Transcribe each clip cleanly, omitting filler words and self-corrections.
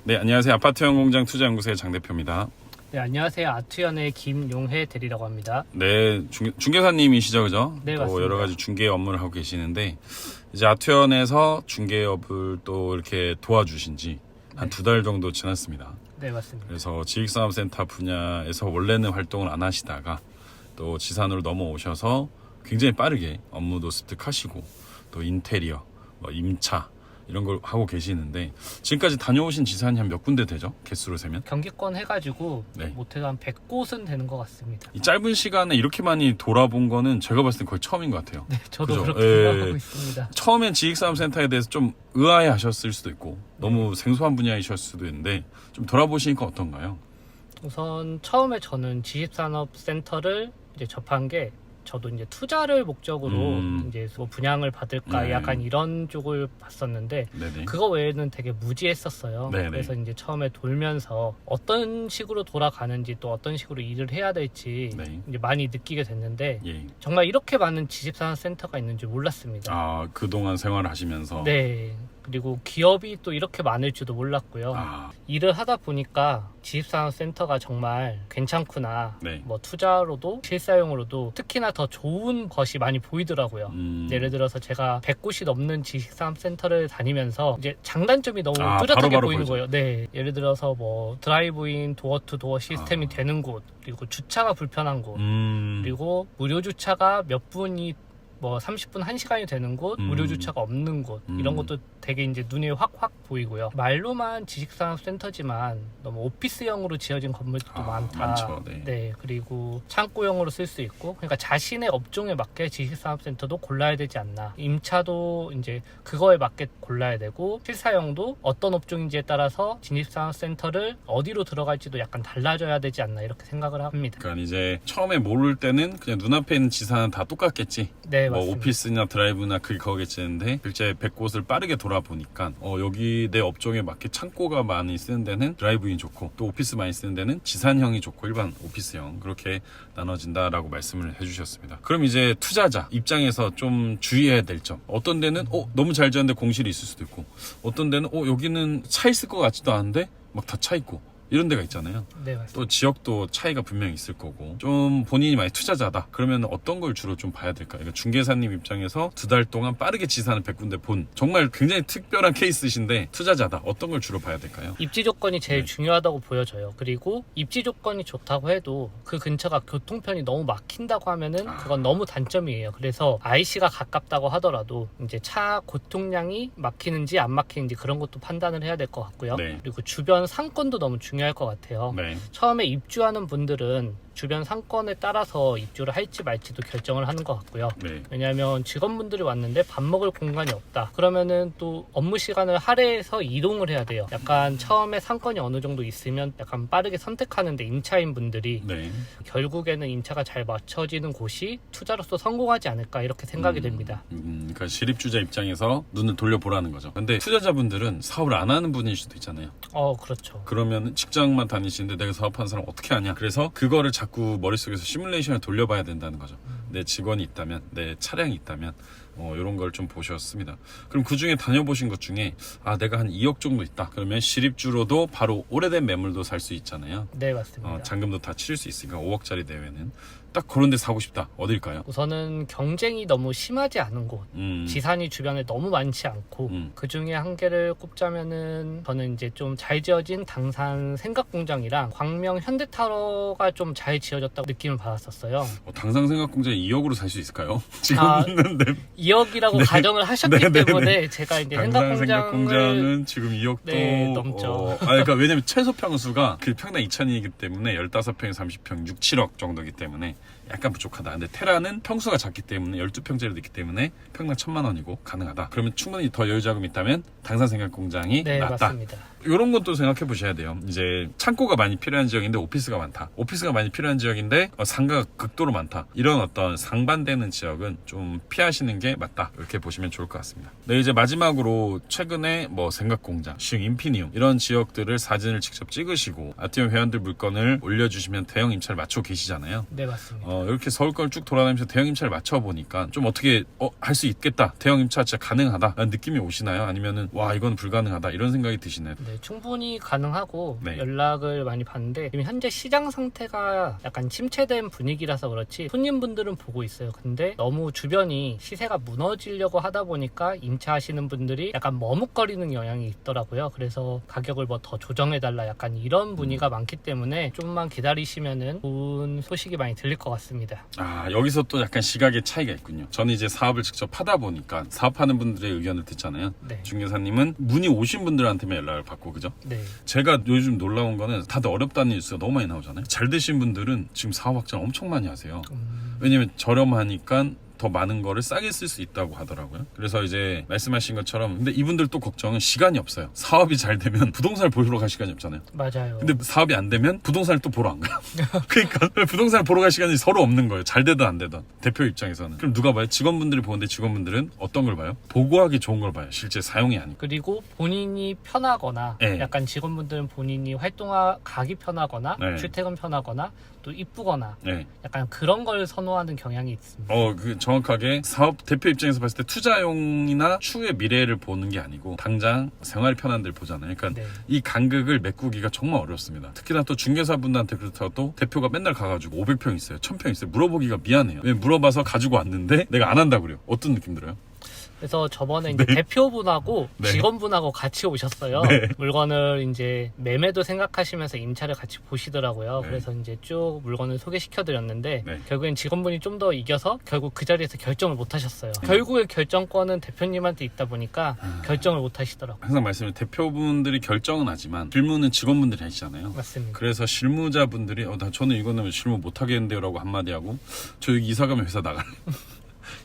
네, 안녕하세요. 아파트형 공장 투자연구소의 장 대표입니다. 네, 안녕하세요. 아트연의 김용혜 대리라고 합니다. 네, 중개사님이시죠, 그죠? 네, 또 맞습니다. 여러 가지 중개 업무를 하고 계시는데 이제 아트연에서 중개업을 또 이렇게 도와주신 지 한 2달 정도 지났습니다. 네, 맞습니다. 그래서 지식산업센터 분야에서 원래는 활동을 안 하시다가 또 지산으로 넘어오셔서 굉장히 빠르게 업무도 습득하시고 또 인테리어, 임차 이런 걸 하고 계시는데 지금까지 다녀오신 지산이 한 몇 군데 되죠? 개수로 세면? 경기권 해가지고 네. 못해도 한 100곳은 되는 것 같습니다. 이 짧은 시간에 이렇게 많이 돌아본 거는 제가 봤을 때 거의 처음인 것 같아요. 네, 저도 그죠? 그렇게 예. 생각하고 있습니다. 처음엔 지식산업센터에 대해서 좀 의아해 하셨을 수도 있고 너무 생소한 분야이셨을 수도 있는데 좀 돌아보시니까 어떤가요? 우선 처음에 저는 지식산업센터를 이제 접한 게 저도 이제 투자를 목적으로 이제 뭐 분양을 받을까 네. 약간 이런 쪽을 봤었는데 네네. 그거 외에는 되게 무지했었어요. 네네. 그래서 이제 처음에 돌면서 어떤 식으로 돌아가는지 또 어떤 식으로 일을 해야 될지 네. 이제 많이 느끼게 됐는데 예. 정말 이렇게 많은 지식산업센터가 있는 줄 몰랐습니다. 아, 그동안 생활을 하시면서 네. 그리고 기업이 또 이렇게 많을 줄도 몰랐고요. 아, 일을 하다 보니까 지식산업센터가 정말 괜찮구나. 네. 뭐 투자로도 실사용으로도 특히나 더 좋은 것이 많이 보이더라고요. 예를 들어서 제가 100곳이 넘는 지식산업센터를 다니면서 이제 장단점이 너무 뚜렷하게 바로바로 보이는 보이죠. 거예요. 네. 예를 들어서 뭐 드라이브인 도어 투 도어 시스템이 아. 되는 곳, 그리고 주차가 불편한 곳, 그리고 그리고 무료 주차가 몇 분이 뭐 30분 1시간이 되는 곳, 무료 주차가 없는 곳 이런 것도 되게 이제 눈에 확 보이고요. 말로만 지식산업센터지만 너무 오피스형으로 지어진 건물들도 많다. 많죠. 네. 그리고 창고형으로 쓸 수 있고, 그러니까 자신의 업종에 맞게 지식산업센터도 골라야 되지 않나. 임차도 이제 그거에 맞게 골라야 되고, 실사용도 어떤 업종인지에 따라서 지식산업센터를 어디로 들어갈지도 약간 달라져야 되지 않나 이렇게 생각을 합니다. 그러니까 이제 처음에 모를 때는 그냥 눈앞에 있는 지산은 다 똑같겠지. 네, 뭐 맞습니다. 오피스나 드라이브나 그게 거겠지 했는데 실제 100곳을 빠르게 돌아보니까 여기 내 업종에 맞게 창고가 많이 쓰는 데는 드라이브인 좋고 또 오피스 많이 쓰는 데는 지산형이 좋고 일반 오피스형 그렇게 나눠진다라고 말씀을 해주셨습니다. 그럼 이제 투자자 입장에서 좀 주의해야 될 점 어떤 데는 너무 잘 지었는데 공실이 있을 수도 있고 어떤 데는 여기는 차 있을 것 같지도 않은데 막 다 차 있고 이런 데가 있잖아요. 네, 맞습니다. 또 지역도 차이가 분명히 있을 거고 좀 본인이 많이 투자자다 그러면 어떤 걸 주로 좀 봐야 될까요? 그러니까 중개사님 입장에서 2달 동안 빠르게 지산을 100군데 본 정말 굉장히 특별한 케이스신데 투자자다 어떤 걸 주로 봐야 될까요? 입지 조건이 제일 네. 중요하다고 보여져요. 그리고 입지 조건이 좋다고 해도 그 근처가 교통편이 너무 막힌다고 하면은 그건 너무 단점이에요. 그래서 IC가 가깝다고 하더라도 이제 차 고통량이 막히는지 안 막히는지 그런 것도 판단을 해야 될 것 같고요. 네. 그리고 주변 상권도 너무 중요할 것 같아요. 네. 처음에 입주하는 분들은 주변 상권에 따라서 입주를 할지 말지도 결정을 하는 것 같고요. 네. 왜냐하면 직원분들이 왔는데 밥 먹을 공간이 없다. 그러면은 또 업무 시간을 할애해서 이동을 해야 돼요. 약간 처음에 상권이 어느 정도 있으면 약간 빠르게 선택하는데 임차인 분들이 네. 결국에는 임차가 잘 맞춰지는 곳이 투자로서 성공하지 않을까 이렇게 생각이 됩니다. 그러니까 실입주자 입장에서 눈을 돌려보라는 거죠. 근데 투자자분들은 사업을 안 하는 분일 수도 있잖아요. 그렇죠. 그러면 직장만 다니시는데 내가 사업하는 사람 어떻게 하냐. 그래서 그거를 자꾸 머릿속에서 시뮬레이션을 돌려봐야 된다는 거죠. 내 직원이 있다면, 내 차량이 있다면 이런 걸 좀 보셨습니다. 그럼 그 중에 다녀보신 것 중에 내가 한 2억 정도 있다. 그러면 실입주로도 바로 오래된 매물도 살 수 있잖아요. 네, 맞습니다. 잔금도 다 치를 수 있으니까 5억짜리 내외는 딱 그런 데 사고 싶다. 어딜까요? 우선은 경쟁이 너무 심하지 않은 곳, 지산이 주변에 너무 많지 않고 그 중에 한 개를 꼽자면은 저는 이제 좀 잘 지어진 당산 생각공장이랑 광명 현대타워가 좀 잘 지어졌다고 느낌을 받았었어요. 당산생각공장 2억으로 살 수 있을까요? 지금 있는데 2억이라고 가정을 하셨기 때문에 제가 이제 당산생각공장은 지금 2억도 넘죠. 그러니까 왜냐면 최소 평수가 그 평당 2천이기 때문에 15평에 30평 6, 7억 정도이기 때문에 약간 부족하다. 근데 테라는 평수가 작기 때문에 12평짜리도 있기 때문에 평당 1,000만 원이고 가능하다. 그러면 충분히 더 여유자금이 있다면 당산생각공장이 네, 낫다. 맞습니다. 이런 것도 생각해 보셔야 돼요. 이제 창고가 많이 필요한 지역인데 오피스가 많다. 오피스가 많이 필요한 지역인데 상가가 극도로 많다. 이런 어떤 상반되는 지역은 좀 피하시는 게 맞다. 이렇게 보시면 좋을 것 같습니다. 네, 이제 마지막으로 최근에 생각공장, 시흥 인피니움 이런 지역들을 사진을 직접 찍으시고 아트형 회원들 물건을 올려주시면 대형 임차를 맞추고 계시잖아요. 네, 맞습니다. 이렇게 서울권을 쭉 돌아다니면서 대형 임차를 맞춰보니까 좀 어떻게 할 수 있겠다, 대형 임차 진짜 가능하다 라는 느낌이 오시나요? 아니면은 와 이건 불가능하다 이런 생각이 드시나요? 네, 충분히 가능하고 네. 연락을 많이 받는데 지금 현재 시장 상태가 약간 침체된 분위기라서 그렇지 손님분들은 보고 있어요. 근데 너무 주변이 시세가 무너지려고 하다 보니까 임차하시는 분들이 약간 머뭇거리는 영향이 있더라고요. 그래서 가격을 뭐 더 조정해달라 약간 이런 문의가 많기 때문에 좀만 기다리시면은 좋은 소식이 많이 들릴 것 같습니다. 아, 여기서 또 약간 시각의 차이가 있군요. 저는 이제 사업을 직접 하다 보니까 사업하는 분들의 의견을 듣잖아요. 네. 중개사님은 문의 오신 분들한테만 연락을 받고, 그죠? 네. 제가 요즘 놀라운 거는 다들 어렵다는 뉴스가 너무 많이 나오잖아요. 잘 되신 분들은 지금 사업 확장 엄청 많이 하세요. 왜냐면 저렴하니까 더 많은 거를 싸게 쓸 수 있다고 하더라고요. 그래서 이제 말씀하신 것처럼 근데 이분들 또 걱정은 시간이 없어요. 사업이 잘 되면 부동산을 보러 갈 시간이 없잖아요. 맞아요. 근데 사업이 안 되면 부동산을 또 보러 안 가요. 그러니까 부동산을 보러 갈 시간이 서로 없는 거예요. 잘 되든 안 되든 대표 입장에서는. 그럼 누가 봐요? 직원분들이 보는데 직원분들은 어떤 걸 봐요? 보고하기 좋은 걸 봐요. 실제 사용이 아니고. 그리고 본인이 편하거나 네. 약간 직원분들은 본인이 가기 편하거나 네. 출퇴근 편하거나 또 이쁘거나 네. 약간 그런 걸 선호하는 경향이 있습니다. 정확하게 사업 대표 입장에서 봤을 때 투자용이나 추후의 미래를 보는 게 아니고 당장 생활 편한들 보잖아요. 그러니까 네. 이 간극을 메꾸기가 정말 어렵습니다. 특히나 또 중개사분들한테 그렇다고 대표가 맨날 가가지고 500평 있어요, 1000평 있어요. 물어보기가 미안해요. 왜 물어봐서 가지고 왔는데 내가 안 한다 그래요. 어떤 느낌 들어요? 그래서 저번에 이제 네. 대표분하고 네. 직원분하고 같이 오셨어요. 네. 물건을 이제 매매도 생각하시면서 임차를 같이 보시더라고요. 네. 그래서 이제 쭉 물건을 소개시켜드렸는데 네. 결국엔 직원분이 좀 더 이겨서 결국 그 자리에서 결정을 못 하셨어요. 결국에 결정권은 대표님한테 있다 보니까 결정을 못 하시더라고요. 항상 말씀드린 대표분들이 결정은 하지만 실무는 직원분들이 하시잖아요. 맞습니다. 그래서 실무자분들이 저는 이거는 실무 못 하겠는데요 라고 한마디 하고 저 여기 이사 가면 회사 나갈래.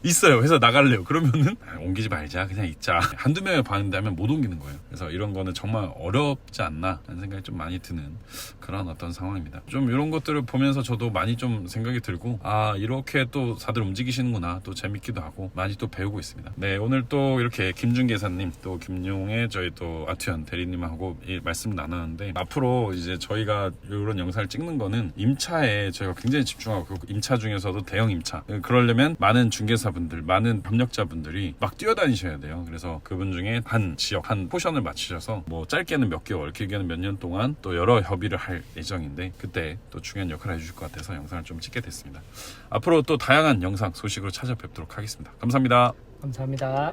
있어요. 회사 나갈래요. 그러면은 옮기지 말자. 그냥 있자. 한두 명을 봤는데 하면 못 옮기는 거예요. 그래서 이런 거는 정말 어렵지 않나 하는 생각이 좀 많이 드는 그런 어떤 상황입니다. 좀 이런 것들을 보면서 저도 많이 좀 생각이 들고 이렇게 또 다들 움직이시는구나. 또 재밌기도 하고 많이 또 배우고 있습니다. 네, 오늘 또 이렇게 김준계사님 또 김용의 저희 또 아투현 대리님하고 말씀 나눴는데 앞으로 이제 저희가 이런 영상을 찍는 거는 임차에 저희가 굉장히 집중하고 임차 중에서도 대형 임차 그러려면 많은 중개사분들 많은 협력자분들이 막 뛰어다니셔야 돼요. 그래서 그분 중에 한 지역 한 포션을 맞추셔서 뭐 짧게는 몇 개월 길게는 몇 년 동안 또 여러 협의를 할 예정인데 그때 또 중요한 역할을 해주실 것 같아서 영상을 좀 찍게 됐습니다. 앞으로 또 다양한 영상 소식으로 찾아뵙도록 하겠습니다. 감사합니다. 감사합니다.